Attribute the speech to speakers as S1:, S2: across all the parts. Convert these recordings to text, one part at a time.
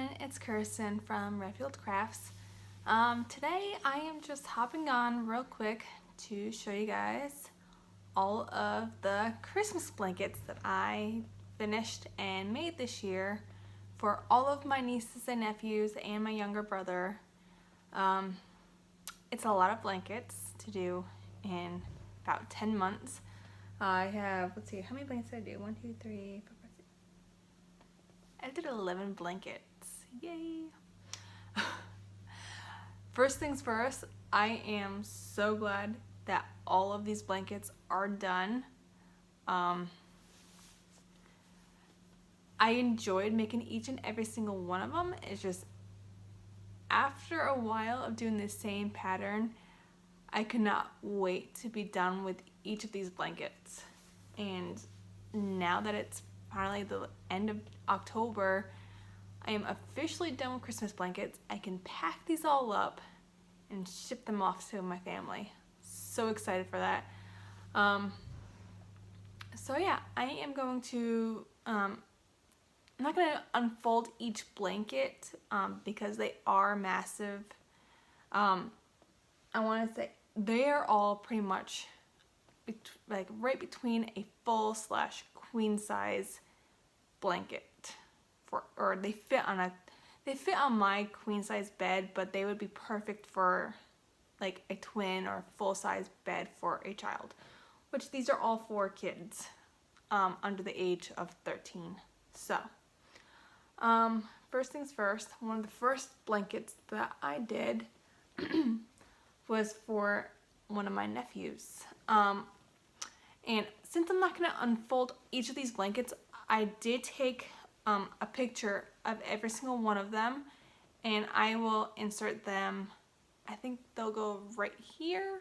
S1: everyone, it's Kirsten from Referral Crafts. Today I am just hopping on real quick to show you guys all of the Christmas blankets that I finished and made this year for all of my nieces and nephews and my younger brother. It's a lot of blankets to do in about 10 months. I have, let's see, how many blankets did I do? 1, 2, 3, 4, 5, 6. I did 11 blankets. Yay! First things first, I am so glad that all of these blankets are done. I enjoyed making each and every single one of them. It's just after a while of doing the same pattern, I could not wait to be done with each of these blankets. And now that it's finally the end of October, I am officially done with Christmas blankets. I can pack these all up and ship them off to my family. So excited for that. So yeah, I am going to, I'm not going to unfold each blanket because they are massive. I want to say they are all pretty much like right between a full / queen size blanket or they fit on my queen size bed, but they would be perfect for like a twin or full size bed for a child, which these are all for kids under the age of 13. So first things first, one of the first blankets that I did was for one of my nephews. And since I'm not going to unfold each of these blankets, I did take a picture of every single one of them, and I will insert them. I think they'll go right here.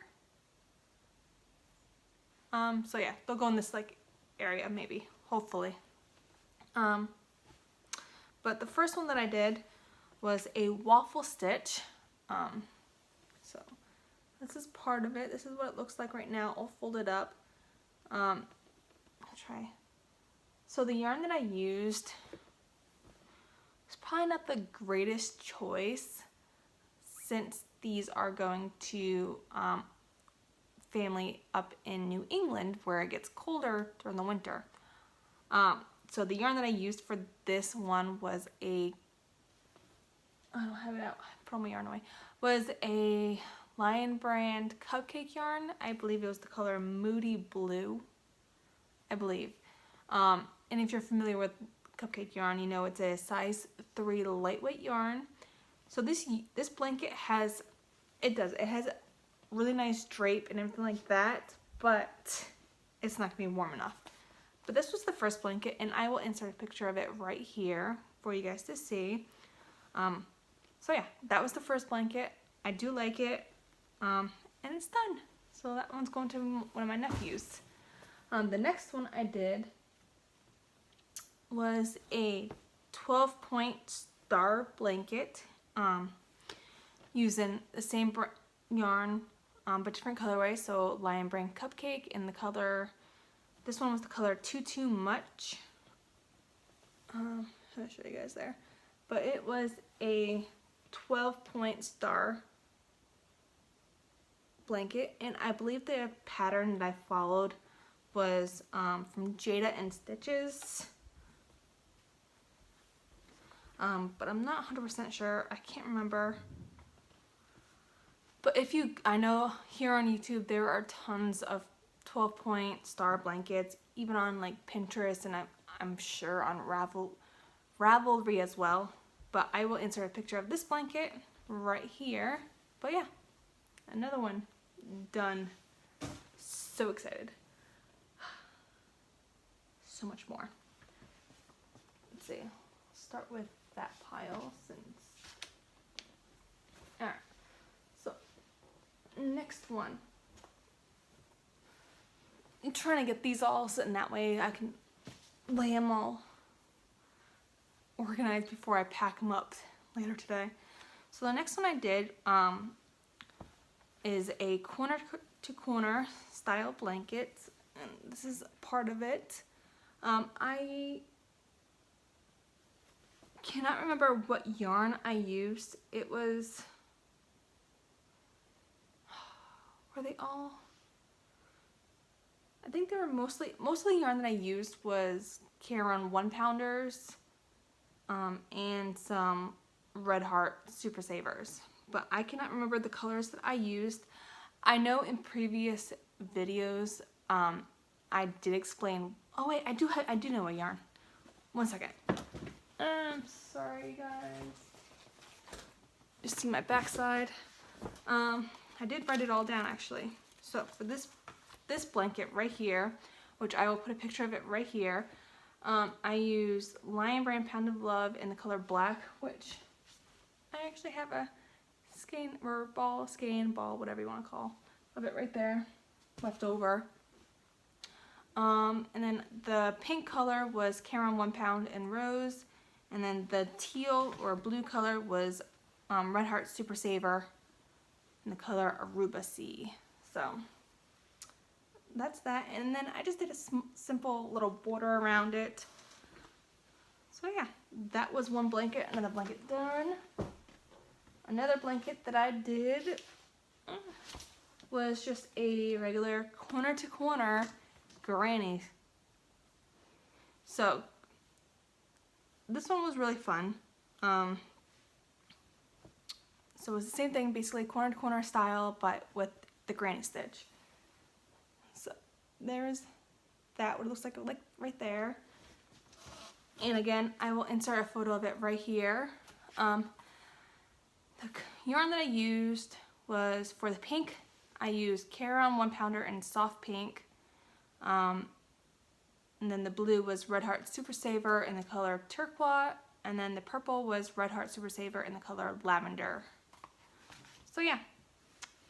S1: So yeah, they'll go in this like area maybe, hopefully. But the first one that I did was a waffle stitch. So this is part of it. This is what it looks like right now, all folded up. I'll try. So the yarn that I used was probably not the greatest choice since these are going to family up in New England where it gets colder during the winter. So the yarn that I used for this one was I don't have it out, I put all my yarn away, was a Lion Brand cupcake yarn. I believe it was the color Moody Blue, I believe. And if you're familiar with cupcake yarn, you know it's a size 3 lightweight yarn. So this blanket has really nice drape and everything like that, but it's not gonna be warm enough. But this was the first blanket, and I will insert a picture of it right here for you guys to see. So yeah, that was the first blanket. I do like it, and it's done. So that one's going to one of my nephews. The next one I did was a 12-point star blanket, using the same yarn, but different colorway. So Lion Brand Cupcake in the color, this one was the color Too Much. I'll show you guys there. But it was a 12-point star blanket, and I believe the pattern that I followed was from Jada and Stitches. But I'm not 100% sure. I can't remember. But I know here on YouTube there are tons of 12-point star blankets, even on like Pinterest, and I'm sure on Ravelry as well. But I will insert a picture of this blanket right here. But yeah, another one done. So excited. So much more. Let's see. Start with that pile since. Alright. So next one. I'm trying to get these all sitting that way I can lay them all organized before I pack them up later today. So the next one I did is a corner to corner style blanket, and this is part of it. I cannot remember what yarn I used. It was, were they all? I think they were mostly yarn that I used was Caron 1-pounders, and some Red Heart Super Savers. But I cannot remember the colors that I used. I know in previous videos, I did explain. Oh wait, I do know a yarn. One second. I'm sorry, guys. Just see my backside. I did write it all down actually. So for this blanket right here, which I will put a picture of it right here, I used Lion Brand Pound of Love in the color black, which I actually have a skein ball, whatever you want to call of it right there, left over. And then the pink color was Caron 1 pound and Rose, and then the teal or blue color was Red Heart Super Saver in the color Aruba Sea. So that's that, and then I just did a simple little border around it. So yeah, that was one blanket. Another blanket done. Another blanket that I did was just a regular corner to corner granny. So this one was really fun. So it was the same thing, basically corner to corner style, but with the granny stitch. So there's that, what it looks like right there. And again, I will insert a photo of it right here. The yarn that I used was, for the pink, I used Caron 1 pounder in soft pink. And then the blue was Red Heart Super Saver in the color turquoise. And then the purple was Red Heart Super Saver in the color lavender. So yeah,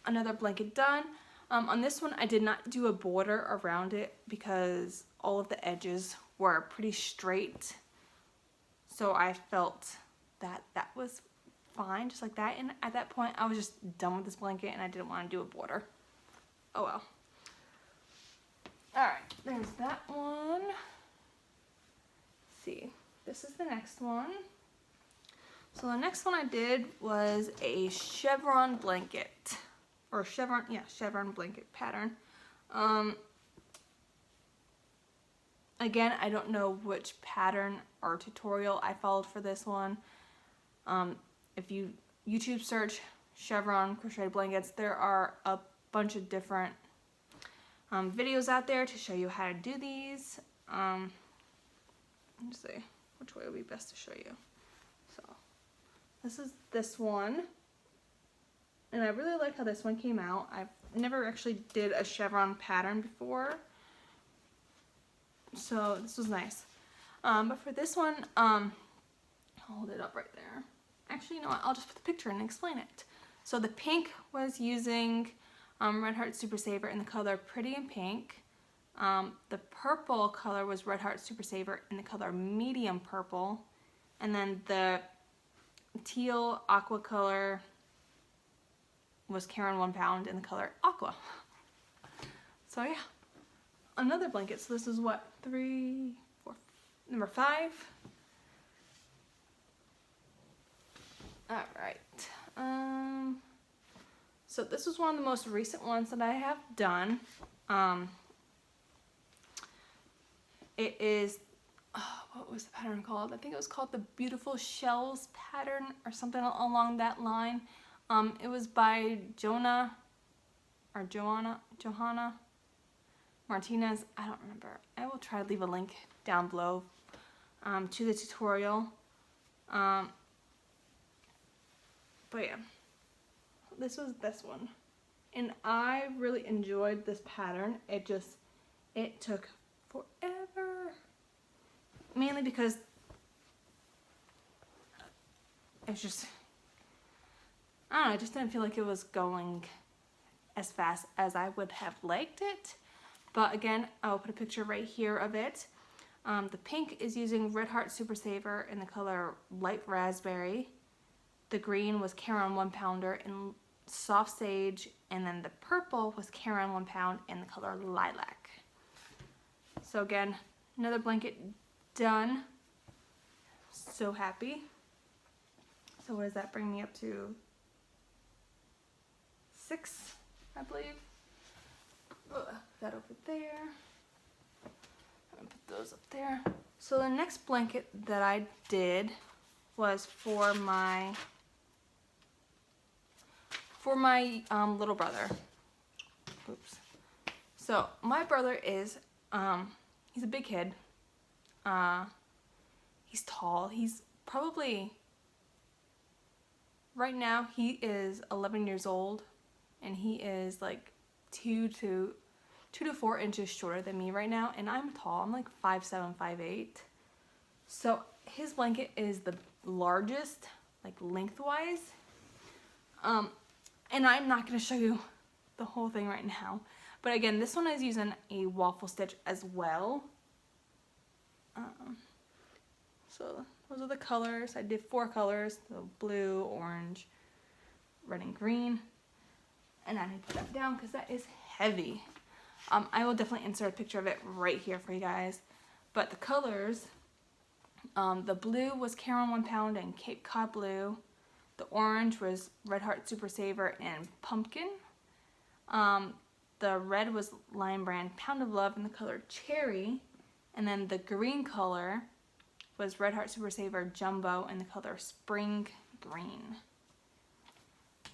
S1: another blanket done. On this one, I did not do a border around it because all of the edges were pretty straight. So I felt that that was fine, just like that. And at that point, I was just done with this blanket and I didn't want to do a border. Oh well. Alright, there's that one. Let's see, this is the next one. So the next one I did was a chevron blanket. Or chevron blanket pattern. Again, I don't know which pattern or tutorial I followed for this one. If you YouTube search chevron crocheted blankets, there are a bunch of different videos out there to show you how to do these. Let me see which way would be best to show you. So this is this one. And I really like how this one came out. I've never actually did a chevron pattern before, so this was nice. But for this one, I'll hold it up right there. Actually, you know what? I'll just put the picture and explain it. So the pink was using Red Heart Super Saver in the color Pretty in Pink. The purple color was Red Heart Super Saver in the color Medium Purple. And then the teal aqua color was Caron 1 pound in the color Aqua. So yeah, another blanket. So this is what, 3, 4, number 5. All right. So this was one of the most recent ones that I have done. It is, what was the pattern called? I think it was called the Beautiful Shells pattern or something along that line. It was by Jonna or Jonna Martinez. I don't remember. I will try to leave a link down below to the tutorial. But yeah, this was this one. And I really enjoyed this pattern. It took forever. Mainly because it's just, I don't know, I just didn't feel like it was going as fast as I would have liked it. But again, I'll put a picture right here of it. The pink is using Red Heart Super Saver in the color Light Raspberry. The green was Caron 1 pounder in Soft Sage. And then the purple was Caron 1 pound in the color Lilac. So again, another blanket done. so happy. So what does that bring me up to? 6, I believe. That over there. I'm gonna put those up there. So the next blanket that I did was for my little brother. Oops. So my brother is he's a big kid. He's tall. He's probably, right now he is 11 years old, and he is like 2 to 4 inches shorter than me right now, and I'm tall. I'm like 5'7", 5'8". So his blanket is the largest, like lengthwise. And I'm not gonna show you the whole thing right now, but again, this one is using a waffle stitch as well. So those are the colors. I did 4 colors: the blue, orange, red, and green. And I need to put that down because that is heavy. I will definitely insert a picture of it right here for you guys. But the colors, the blue was Caron 1 Pound and Cape Cod Blue. The orange was Red Heart Super Saver and Pumpkin. The red was Lion Brand Pound of Love in the color Cherry. And then the green color was Red Heart Super Saver Jumbo in the color Spring Green.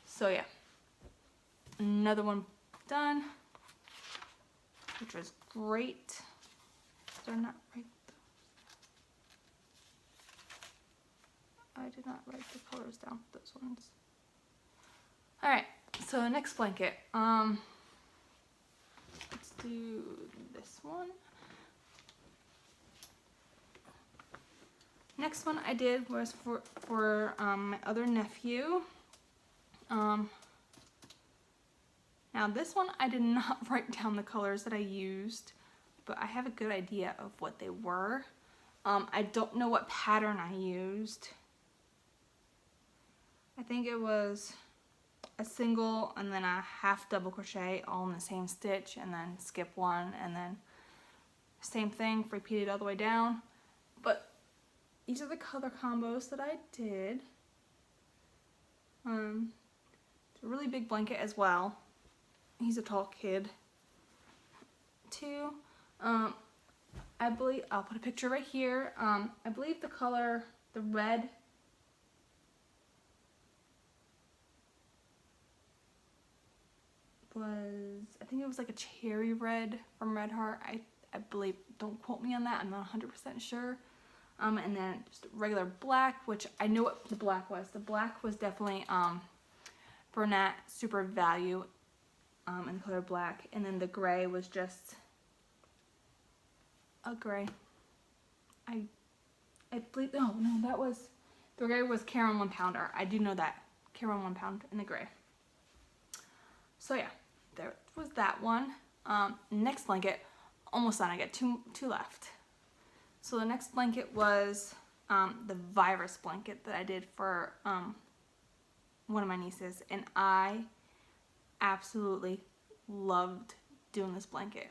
S1: So yeah, another one done, which was great. Did I not write those? I did not write the colors down for those ones. Alright, so the next blanket. Let's do this one. Next one I did was for my other nephew. Now this one I did not write down the colors that I used, but I have a good idea of what they were. I don't know what pattern I used. I think it was a single and then a half double crochet all in the same stitch, and then skip one, and then same thing, repeated all the way down. But these are the color combos that I did. It's a really big blanket as well. He's a tall kid too. I believe, I'll put a picture right here. I believe the color, the red, was, I think it was like a cherry red from Red Heart. I believe, don't quote me on that, I'm not 100% sure. And then just regular black, which I know what the black was. The black was definitely Bernat Super Value in the color black. And then the gray was just a gray. I believe, no, that was, the gray was Caron 1 Pounder. I do know that. Caron 1 Pound in the gray. So yeah, there was that one. Next blanket, almost done. I got two left. So the next blanket was the virus blanket that I did for one of my nieces, and I absolutely loved doing this blanket.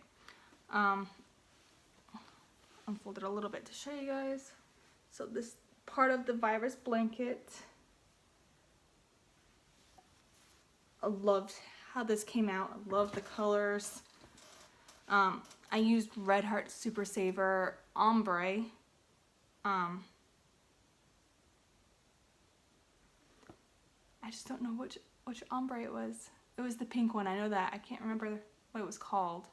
S1: Unfold it a little bit to show you guys. So this part of the virus blanket, I loved how this came out. I love the colors. I used Red Heart Super Saver Ombre. I just don't know which ombre it was. It was the pink one. I know that. I can't remember what it was called.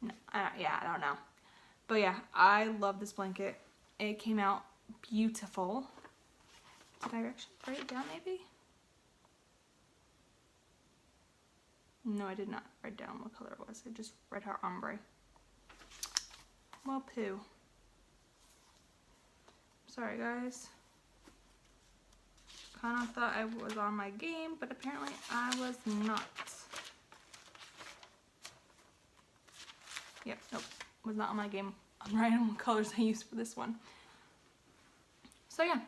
S1: No, yeah, I don't know. But yeah, I love this blanket. It came out beautiful. Did I actually write it down maybe? No, I did not write down what color it was. I just Red Heart Ombre. Well, poo. Sorry, guys. Kind of thought I was on my game, but apparently I was not. Yep, nope, was not on my game. I'm writing what colors I used for this one. So yeah,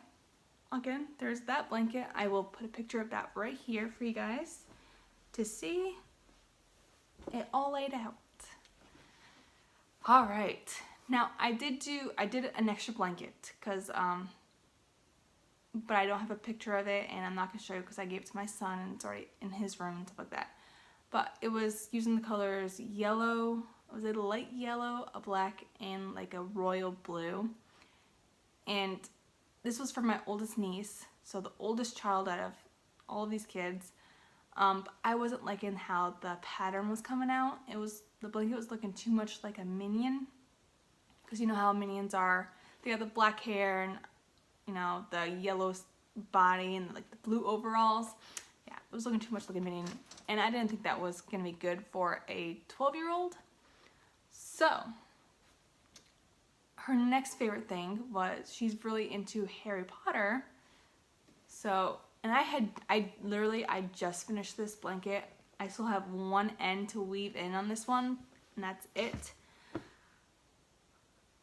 S1: again, there's that blanket. I will put a picture of that right here for you guys to see it all laid out. All right, Now I did an extra blanket because but I don't have a picture of it, and I'm not gonna show you because I gave it to my son and it's already in his room and stuff like that. But it was using the colors yellow, was it a light yellow, a black, and like a royal blue. And this was for my oldest niece, so the oldest child out of all of these kids. I wasn't liking how the pattern was coming out. The blanket was looking too much like a minion, because you know how minions are. They have the black hair and, you know, the yellow body and like the blue overalls. Yeah, it was looking too much like a minion, and I didn't think that was gonna be good for a 12-year-old. So her next favorite thing was, she's really into Harry Potter. So, and I just finished this blanket. I still have one end to weave in on this one, and that's it.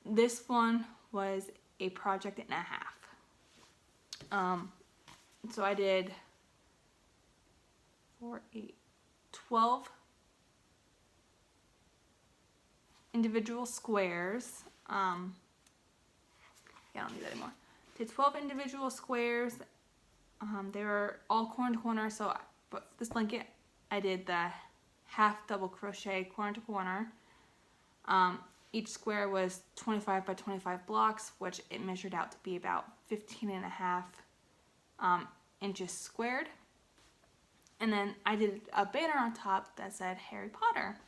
S1: This one was a project and a half. So I did 12 individual squares. Yeah, I don't need that anymore. Did 12 individual squares. They were all corner to corner, but this blanket I did the half double crochet corner to corner. Each square was 25 by 25 blocks, which it measured out to be about 15.5 inches squared. And then I did a banner on top that said Harry Potter.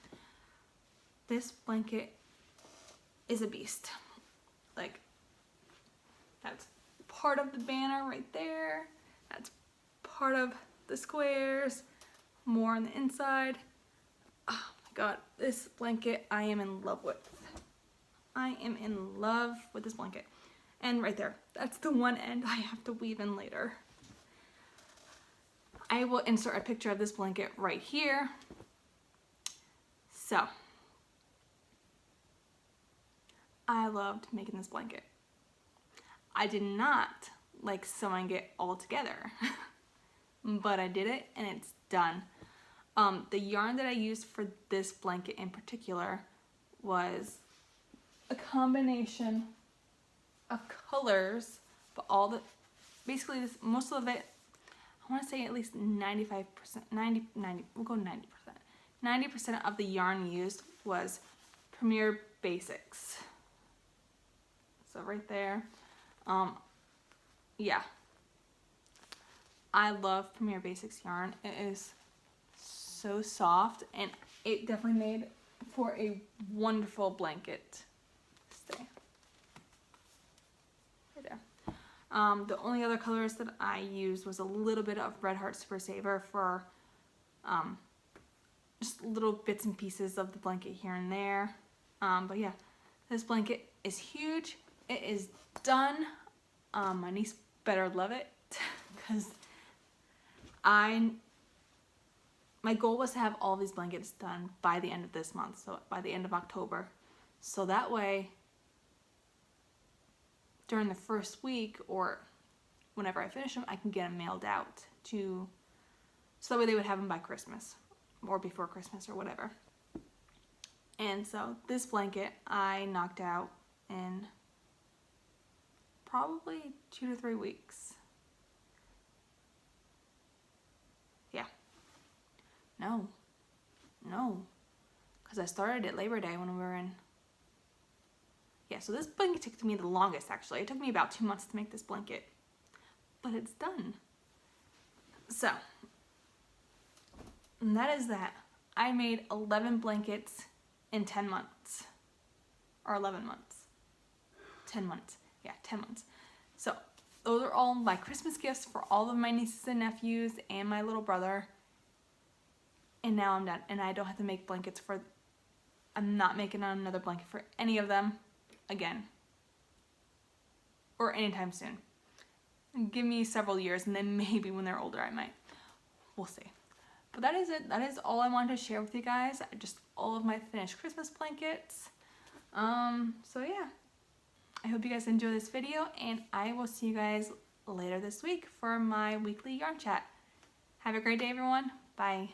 S1: This blanket is a beast. Like, that's part of the banner right there. That's part of the squares. More on the inside. Oh my god, this blanket I am in love with. I am in love with this blanket. And right there, that's the one end I have to weave in later. I will insert a picture of this blanket right here. So, I loved making this blanket. I did not like sewing it all together, but I did it and it's done. The yarn that I used for this blanket in particular was a combination of colors, but basically most of it, I want to say at least 95%, 90, we'll go 90%. 90% of the yarn used was Premier Basics. So right there, yeah. I love Premier Basics yarn. It is so soft, and it definitely made for a wonderful blanket. Stay. Right there. The only other colors that I used was a little bit of Red Heart Super Saver for just little bits and pieces of the blanket here and there. But yeah, this blanket is huge. It is done. My niece better love it, because my goal was to have all these blankets done by the end of this month, so by the end of October. So that way, during the first week or whenever I finish them, I can get them mailed out so that way they would have them by Christmas or before Christmas or whatever. And so this blanket I knocked out in probably 2 to 3 weeks. Yeah. No, because I started at Labor Day when we were in. Yeah, so this blanket took me the longest, actually. It took me about 2 months to make this blanket, but it's done. So, and that is that. I made 11 blankets in 10 months, or 11 months. 10 months, yeah, 10 months. So, those are all my Christmas gifts for all of my nieces and nephews and my little brother. And now I'm done, and I don't have to make blankets I'm not making another blanket for any of them again, or anytime soon. Give me several years, and then maybe when they're older I might. We'll see. But that is it. That is all I wanted to share with you guys. Just all of my finished Christmas blankets. So yeah, I hope you guys enjoy this video, and I will see you guys later this week for my weekly yarn chat. Have a great day, everyone. Bye.